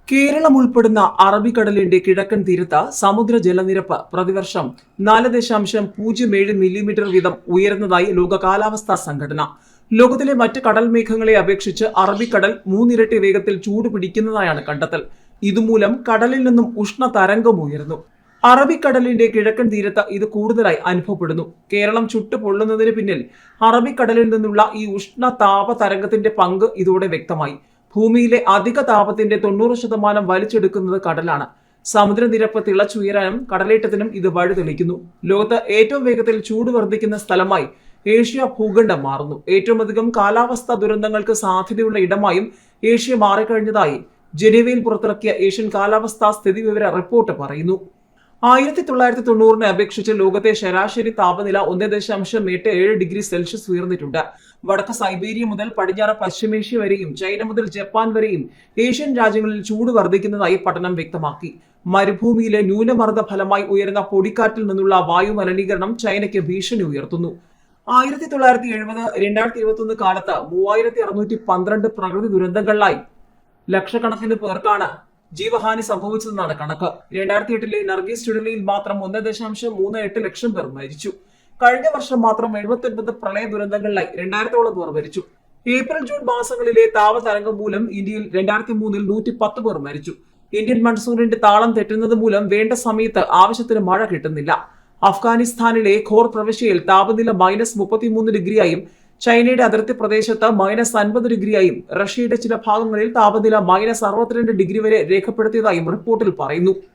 കേരളം ഉൾപ്പെടുന്ന അറബിക്കടലിന്റെ കിഴക്കൻ തീരത്ത് സമുദ്ര ജലനിരപ്പ് പ്രതിവർഷം 4.07 മില്ലിമീറ്റർ വീതം ഉയരുന്നതായി ലോക കാലാവസ്ഥാ സംഘടന. ലോകത്തിലെ മറ്റ് കടൽ മേഘങ്ങളെ അപേക്ഷിച്ച് അറബിക്കടൽ മൂന്നിരട്ടി വേഗത്തിൽ ചൂട് പിടിക്കുന്നതായാണ് കണ്ടെത്തൽ. ഇതുമൂലം കടലിൽ നിന്നും ഉഷ്ണതരംഗം ഉയർന്നു. അറബിക്കടലിന്റെ കിഴക്കൻ തീരത്ത് ഇത് കൂടുതലായി അനുഭവപ്പെടുന്നു. കേരളം ചുട്ടുപൊള്ളുന്നതിന് പിന്നിൽ അറബിക്കടലിൽ നിന്നുള്ള ഈ ഉഷ്ണതാപ തരംഗത്തിന്റെ പങ്ക് ഇതോടെ വ്യക്തമായി. ഭൂമിയിലെ അധിക താപത്തിന്റെ 90% വലിച്ചെടുക്കുന്നത് കടലാണ്. സമുദ്രനിരപ്പ് തിളച്ചുയരാനും കടലേറ്റത്തിനും ഇത് വഴിതെളിക്കുന്നു. ലോകത്ത് ഏറ്റവും വേഗത്തിൽ ചൂട് വർദ്ധിക്കുന്ന സ്ഥലമായി ഏഷ്യ ഭൂഖണ്ഡം മാറുന്നു. ഏറ്റവും അധികം കാലാവസ്ഥാ ദുരന്തങ്ങൾക്ക് സാധ്യതയുള്ള ഇടമായും ഏഷ്യ മാറിക്കഴിഞ്ഞതായി ജനീവയിൽ പുറത്തിറക്കിയ ഏഷ്യൻ കാലാവസ്ഥാ സ്ഥിതിവിവര റിപ്പോർട്ട് പറയുന്നു. 1990-നെ അപേക്ഷിച്ച് ലോകത്തെ ശരാശരി താപനില 1.87 ഡിഗ്രി സെൽഷ്യസ് ഉയർന്നിട്ടുണ്ട്. വടക്ക് സൈബീരിയ മുതൽ പടിഞ്ഞാറ് പശ്ചിമേഷ്യ വരെയും ചൈന മുതൽ ജപ്പാൻ വരെയും ഏഷ്യൻ രാജ്യങ്ങളിൽ ചൂട് വർദ്ധിക്കുന്നതായി പഠനം വ്യക്തമാക്കി. മരുഭൂമിയിലെ ന്യൂനമർദ്ദ ഫലമായി ഉയരുന്ന പൊടിക്കാറ്റിൽ നിന്നുള്ള വായു മലിനീകരണം ചൈനയ്ക്ക് ഭീഷണി ഉയർത്തുന്നു. 1970-2021 കാലത്ത് 3612 പ്രകൃതി ദുരന്തങ്ങളിലായി ലക്ഷക്കണക്കിന് പേർക്കാണ് ജീവഹാനി സംഭവിച്ചതെന്നാണ് കണക്ക്. 2008-ലെ നർഗീസ് ചുഴലിയിൽ മാത്രം 1.38 ലക്ഷം പേർ മരിച്ചു. കഴിഞ്ഞ വർഷം മാത്രം 79 പ്രളയ ദുരന്തങ്ങളിലായി 2000-ഓളം പേർ മരിച്ചു. ഏപ്രിൽ ജൂൺ മാസങ്ങളിലെ താപതരംഗം മൂലം ഇന്ത്യയിൽ 2003-ൽ 110 പേർ മരിച്ചു. ഇന്ത്യൻ മൺസൂണിന്റെ താളം തെറ്റുന്നത് മൂലം വേണ്ട സമയത്ത് ആവശ്യത്തിന് മഴ കിട്ടുന്നില്ല. അഫ്ഗാനിസ്ഥാനിലെ ഖോർ പ്രവിശ്യയിൽ താപനില -33 ഡിഗ്രിയായും ചൈനയുടെ അതിർത്തി പ്രദേശത്ത് -50 ഡിഗ്രിയായും റഷ്യയുടെ ചില ഭാഗങ്ങളിൽ താപനില -62 ഡിഗ്രി വരെ രേഖപ്പെടുത്തിയതായും റിപ്പോർട്ടിൽ പറയുന്നു.